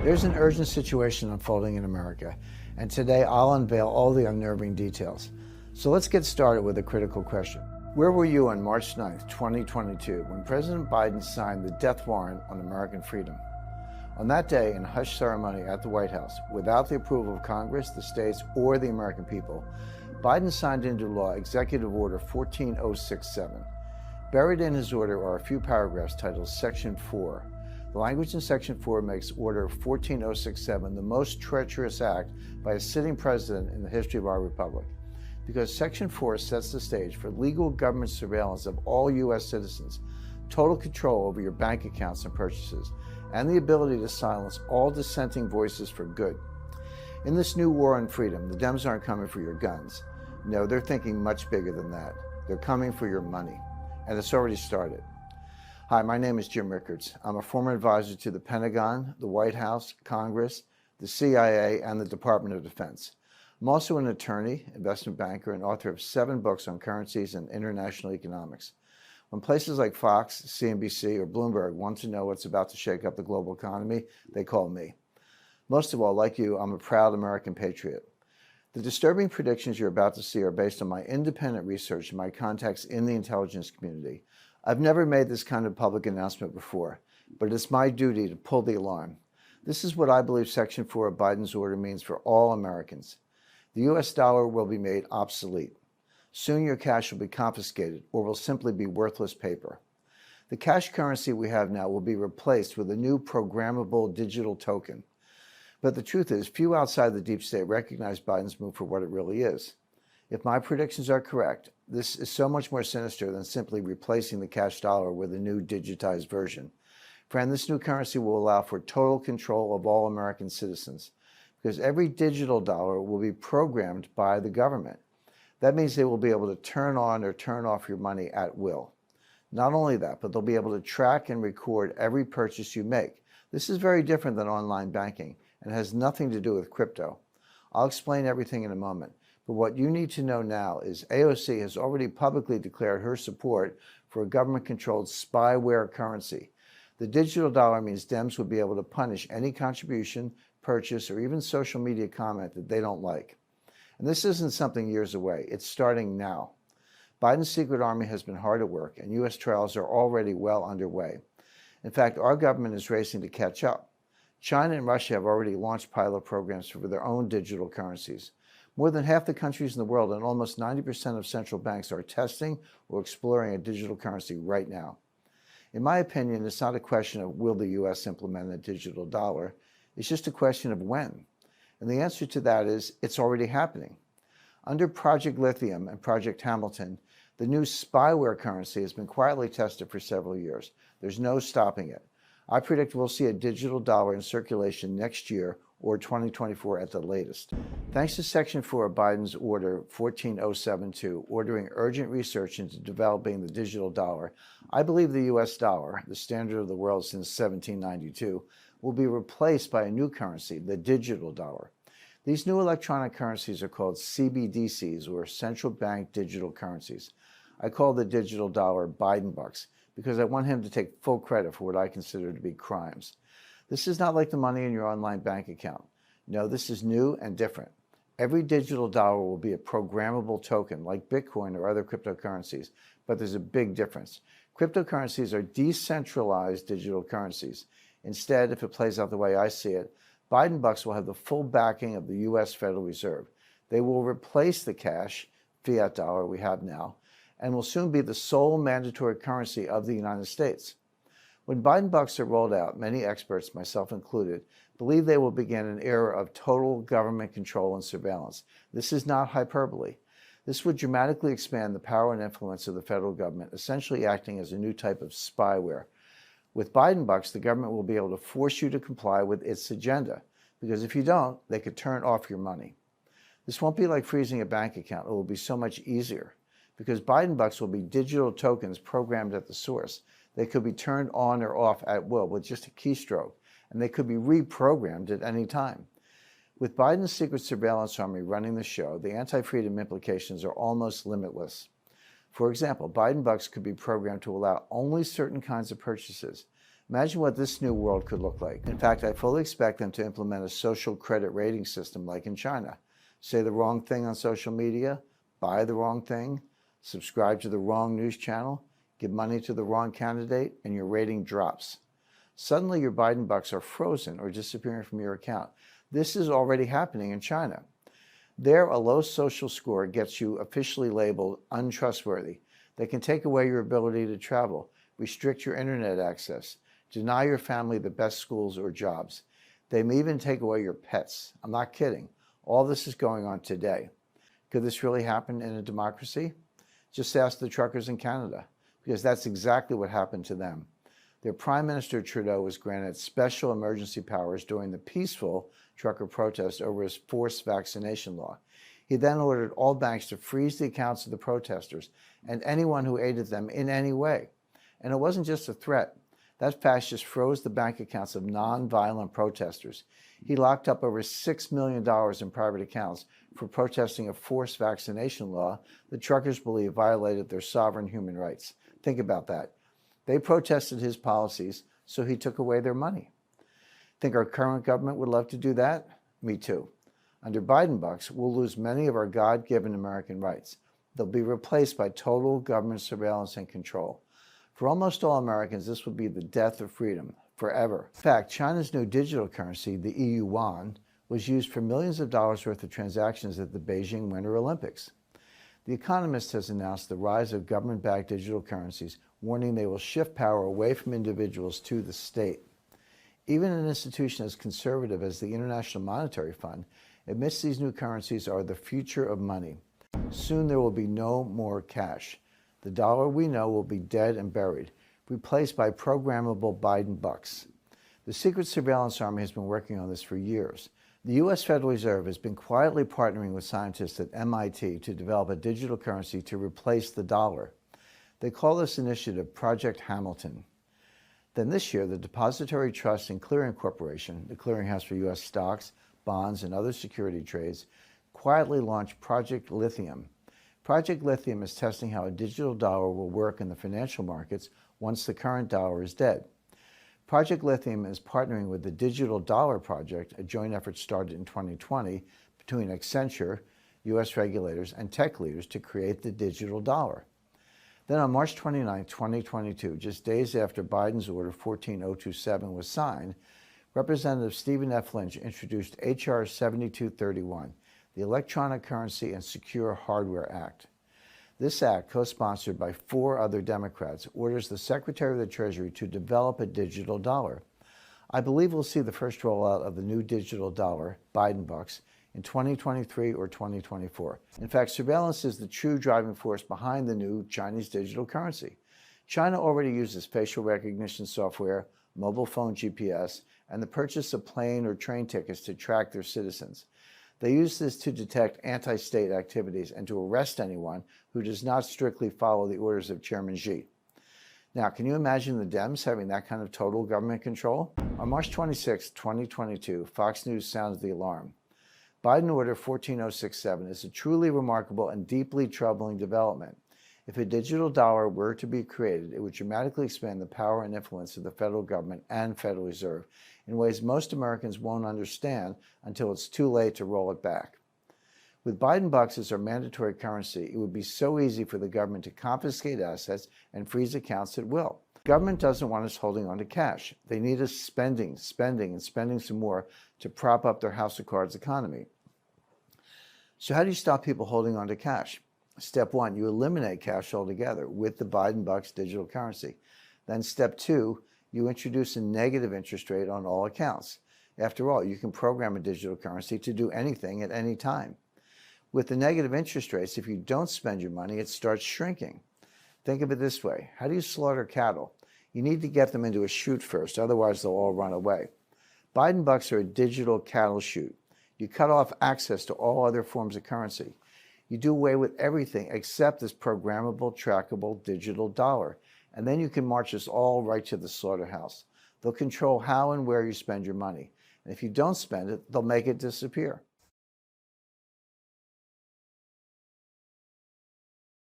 There's an urgent situation unfolding in America, and today I'll unveil all the unnerving details. So let's get started with a critical question. Where were you on March 9th, 2022, when President Biden signed the death warrant on American freedom? On that day, in a hush ceremony at the White House, without the approval of Congress, the states, or the American people, Biden signed into law Executive Order 14067. Buried in his order are a few paragraphs titled Section 4. The language in Section 4 makes Order 14067 the most treacherous act by a sitting president in the history of our republic, because Section 4 sets the stage for legal government surveillance of all U.S. citizens, total control over your bank accounts and purchases, and the ability to silence all dissenting voices for good. In this new war on freedom, the Dems aren't coming for your guns. No, they're thinking much bigger than that. They're coming for your money. And it's already started. Hi, my name is Jim Rickards. I'm a former advisor to the Pentagon, the White House, Congress, the CIA, and the Department of Defense. I'm also an attorney, investment banker, and author of 7 books on currencies and international economics. When places like Fox, CNBC, or Bloomberg want to know what's about to shake up the global economy, they call me. Most of all, like you, I'm a proud American patriot. The disturbing predictions you're about to see are based on my independent research and my contacts in the intelligence community. I've never made this kind of public announcement before, but it's my duty to pull the alarm. This is what I believe Section 4 of Biden's order means for all Americans. The U.S. dollar will be made obsolete. Soon your cash will be confiscated or will simply be worthless paper. The cash currency we have now will be replaced with a new programmable digital token. But the truth is, few outside the deep state recognize Biden's move for what it really is. If my predictions are correct, this is so much more sinister than simply replacing the cash dollar with a new digitized version. Friend, this new currency will allow for total control of all American citizens, because every digital dollar will be programmed by the government. That means they will be able to turn on or turn off your money at will. Not only that, but they'll be able to track and record every purchase you make. This is very different than online banking and has nothing to do with crypto. I'll explain everything in a moment. But what you need to know now is AOC has already publicly declared her support for a government-controlled spyware currency. The digital dollar means Dems will be able to punish any contribution, purchase, or even social media comment that they don't like. And this isn't something years away. It's starting now. Biden's secret army has been hard at work, and U.S. trials are already well underway. In fact, our government is racing to catch up. China and Russia have already launched pilot programs for their own digital currencies. More than half the countries in the world and almost 90% of central banks are testing or exploring a digital currency right now. In my opinion, it's not a question of will the U.S. implement a digital dollar. It's just a question of when. And the answer to that is it's already happening. Under Project Lithium and Project Hamilton, the new spyware currency has been quietly tested for several years. There's no stopping it. I predict we'll see a digital dollar in circulation next year or 2024 at the latest. Thanks to Section 4 of Biden's Order 14072, ordering urgent research into developing the digital dollar, I believe the U.S. dollar, the standard of the world since 1792, will be replaced by a new currency, the digital dollar. These new electronic currencies are called CBDCs, or central bank digital currencies. I call the digital dollar Biden bucks, because I want him to take full credit for what I consider to be crimes. This is not like the money in your online bank account. No, this is new and different. Every digital dollar will be a programmable token like Bitcoin or other cryptocurrencies, but there's a big difference. Cryptocurrencies are decentralized digital currencies. Instead, if it plays out the way I see it, Biden bucks will have the full backing of the U.S. Federal Reserve. They will replace the cash, fiat dollar we have now, and will soon be the sole mandatory currency of the United States. When Biden bucks are rolled out, many experts, myself included, believe they will begin an era of total government control and surveillance. This is not hyperbole. This would dramatically expand the power and influence of the federal government, essentially acting as a new type of spyware. With Biden bucks, the government will be able to force you to comply with its agenda, because if you don't, they could turn off your money. This won't be like freezing a bank account. It will be so much easier, because Biden bucks will be digital tokens programmed at the source. They could be turned on or off at will with just a keystroke, and they could be reprogrammed at any time. With Biden's secret surveillance army running the show, the anti-freedom implications are almost limitless. For example, Biden bucks could be programmed to allow only certain kinds of purchases. Imagine what this new world could look like. In fact, I fully expect them to implement a social credit rating system like in China. Say the wrong thing on social media, buy the wrong thing, subscribe to the wrong news channel, give money to the wrong candidate, and your rating drops. Suddenly your Biden bucks are frozen or disappearing from your account. This is already happening in China. There, a low social score gets you officially labeled untrustworthy. They can take away your ability to travel, restrict your internet access, deny your family the best schools or jobs. They may even take away your pets. I'm not kidding. All this is going on today. Could this really happen in a democracy? Just ask the truckers in Canada, because that's exactly what happened to them. Their Prime Minister Trudeau was granted special emergency powers during the peaceful trucker protest over his forced vaccination law. He then ordered all banks to freeze the accounts of the protesters and anyone who aided them in any way. And it wasn't just a threat. That fascist froze the bank accounts of non-violent protesters. He locked up over $6 million in private accounts for protesting a forced vaccination law the truckers believe violated their sovereign human rights. Think about that. They protested his policies, so he took away their money. Think our current government would love to do that? Me too. Under Biden bucks, we'll lose many of our God-given American rights. They'll be replaced by total government surveillance and control. For almost all Americans, this would be the death of freedom, forever. In fact, China's new digital currency, the EU yuan, was used for millions of dollars worth of transactions at the Beijing Winter Olympics. The Economist has announced the rise of government-backed digital currencies, warning they will shift power away from individuals to the state. Even an institution as conservative as the International Monetary Fund admits these new currencies are the future of money. Soon there will be no more cash. The dollar we know will be dead and buried, replaced by programmable Biden bucks. The Secret Surveillance Army has been working on this for years. The U.S. Federal Reserve has been quietly partnering with scientists at MIT to develop a digital currency to replace the dollar. They call this initiative Project Hamilton. Then this year, the Depository Trust and Clearing Corporation, the clearinghouse for U.S. stocks, bonds, and other security trades, quietly launched Project Lithium. Project Lithium is testing how a digital dollar will work in the financial markets once the current dollar is dead. Project Lithium is partnering with the Digital Dollar Project, a joint effort started in 2020 between Accenture, U.S. regulators, and tech leaders to create the digital dollar. Then on March 29, 2022, just days after Biden's Order 14027 was signed, Representative Stephen F. Lynch introduced H.R. 7231, the Electronic Currency and Secure Hardware Act. This act, co-sponsored by 4 other Democrats, orders the Secretary of the Treasury to develop a digital dollar. I believe we'll see the first rollout of the new digital dollar, Biden bucks, in 2023 or 2024. In fact, surveillance is the true driving force behind the new Chinese digital currency. China already uses facial recognition software, mobile phone GPS, and the purchase of plane or train tickets to track their citizens. They use this to detect anti-state activities and to arrest anyone who does not strictly follow the orders of Chairman Xi. Now, can you imagine the Dems having that kind of total government control? On March 26, 2022, Fox News sounds the alarm. Biden Order 14067 is a truly remarkable and deeply troubling development. If a digital dollar were to be created, it would dramatically expand the power and influence of the federal government and Federal Reserve in ways most Americans won't understand until it's too late to roll it back. With Biden bucks as our mandatory currency, it would be so easy for the government to confiscate assets and freeze accounts at will. The government doesn't want us holding on to cash. They need us spending some more to prop up their house of cards economy. So how do you stop people holding on to cash? Step 1, you eliminate cash altogether with the Biden bucks digital currency. Then step 2, you introduce a negative interest rate on all accounts. After all, you can program a digital currency to do anything at any time. With the negative interest rates, if you don't spend your money, it starts shrinking. Think of it this way. How do you slaughter cattle? You need to get them into a chute first, otherwise they'll all run away. Biden bucks are a digital cattle chute. You cut off access to all other forms of currency. You do away with everything except this programmable, trackable digital dollar. And then you can march us all right to the slaughterhouse. They'll control how and where you spend your money. And if you don't spend it, they'll make it disappear.